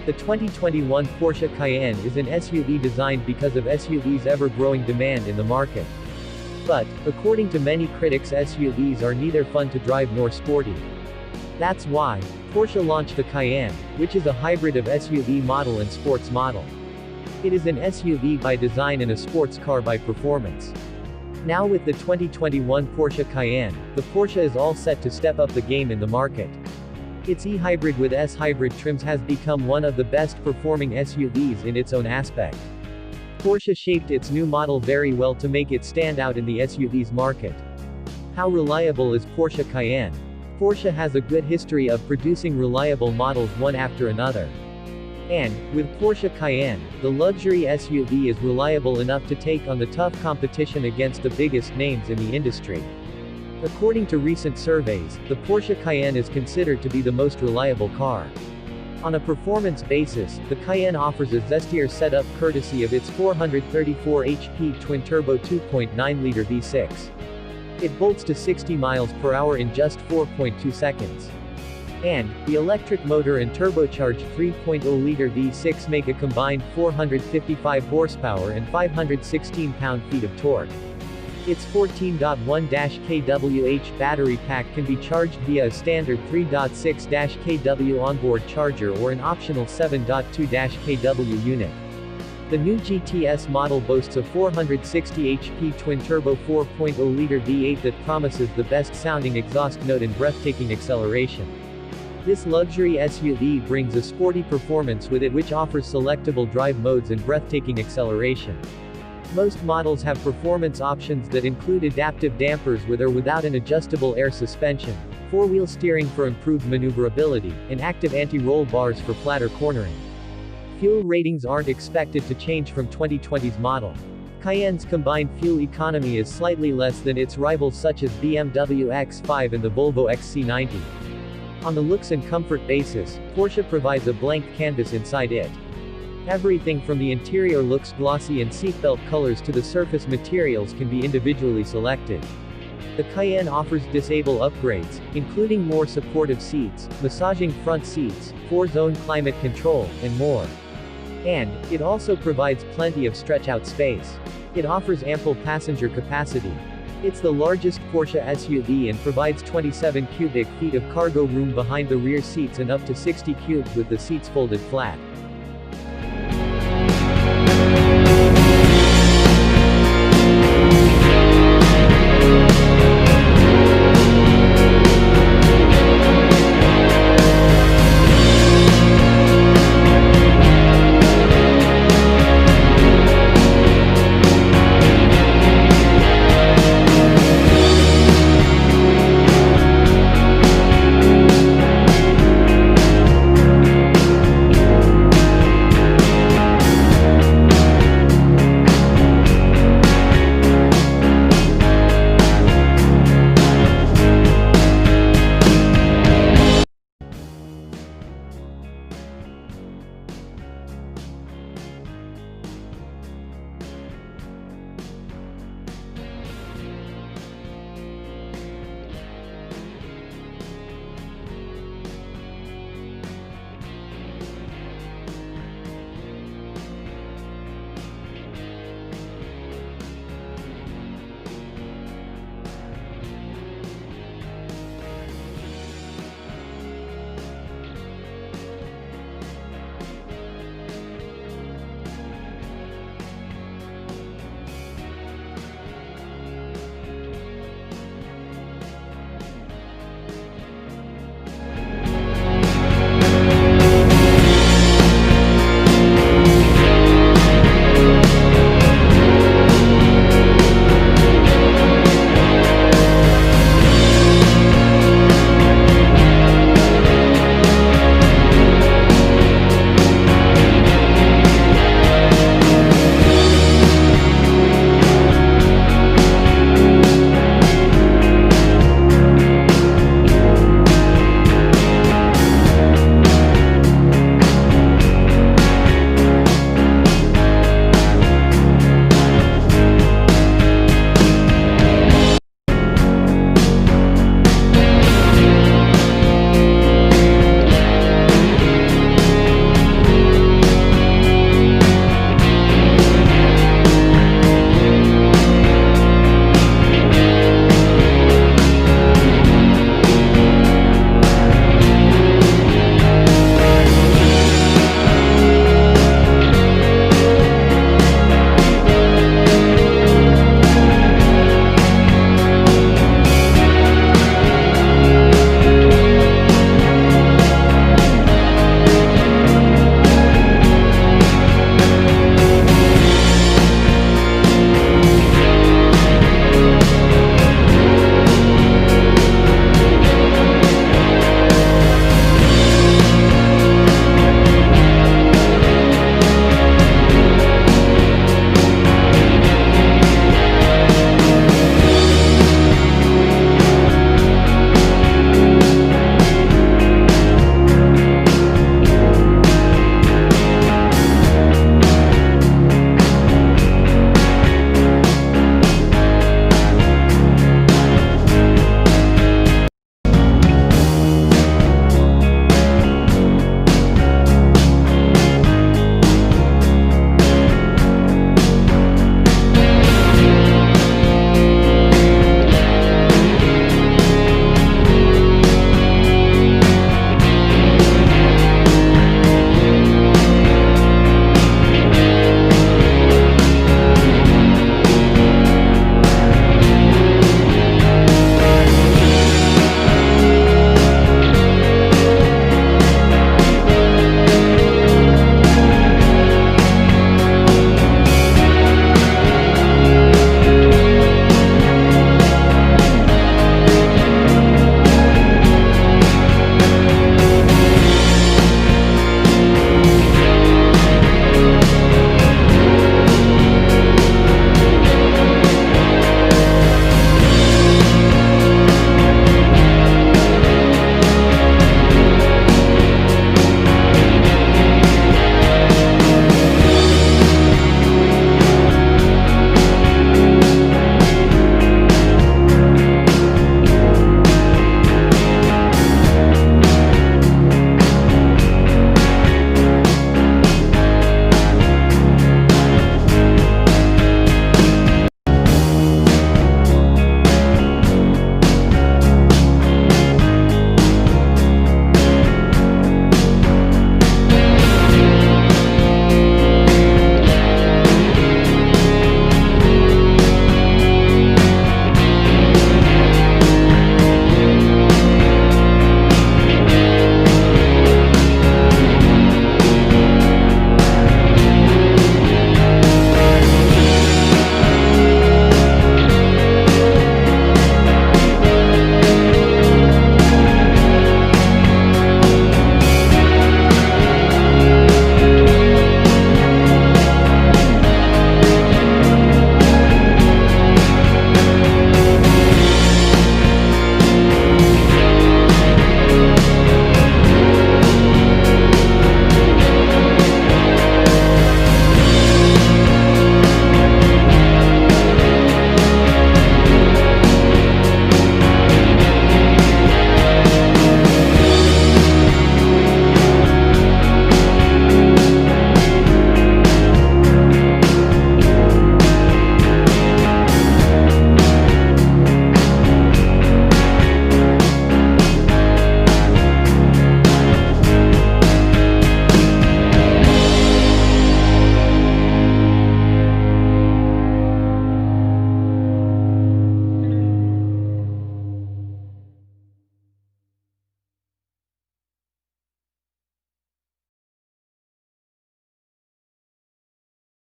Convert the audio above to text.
The 2021 Porsche Cayenne is an SUV designed because of SUVs' ever-growing demand in the market. But, according to many critics, SUVs are neither fun to drive nor sporty. That's why Porsche launched the Cayenne, which is a hybrid of SUV model and sports model. It is an SUV by design and a sports car by performance. Now with the 2021 Porsche Cayenne, the Porsche is all set to step up the game in the market. Its e-hybrid with S-hybrid trims has become one of the best performing SUVs in its own aspect. Porsche shaped its new model very well to make it stand out in the SUVs market. How reliable is Porsche Cayenne? Porsche has a good history of producing reliable models one after another. And, with Porsche Cayenne, the luxury SUV is reliable enough to take on the tough competition against the biggest names in the industry. According to recent surveys, the Porsche Cayenne is considered to be the most reliable car. On a performance basis, the Cayenne offers a zestier setup courtesy of its 434 HP twin-turbo 2.9-liter V6. It bolts to 60 miles per hour in just 4.2 seconds. And, the electric motor and turbocharged 3.0-liter V6 make a combined 455 horsepower and 516 pound-feet of torque. Its 14.1 kWh battery pack can be charged via a standard 3.6 kW onboard charger or an optional 7.2 kW unit. The new GTS model boasts a 460 HP twin-turbo 4.0-liter V8 that promises the best-sounding exhaust note and breathtaking acceleration. This luxury SUV brings a sporty performance with it which offers selectable drive modes and breathtaking acceleration. Most models have performance options that include adaptive dampers with or without an adjustable air suspension, four-wheel steering for improved maneuverability, and active anti-roll bars for flatter cornering. Fuel ratings aren't expected to change from 2020's model. Cayenne's combined fuel economy is slightly less than its rivals such as BMW X5 and the Volvo XC90. On the looks and comfort basis, Porsche provides a blank canvas inside it. Everything from the interior looks glossy and seatbelt colors to the surface materials can be individually selected. The Cayenne offers disable upgrades, including more supportive seats, massaging front seats, 4-zone climate control, and more. And, it also provides plenty of stretch-out space. It offers ample passenger capacity. It's the largest Porsche SUV and provides 27 cubic feet of cargo room behind the rear seats and up to 60 cubes with the seats folded flat.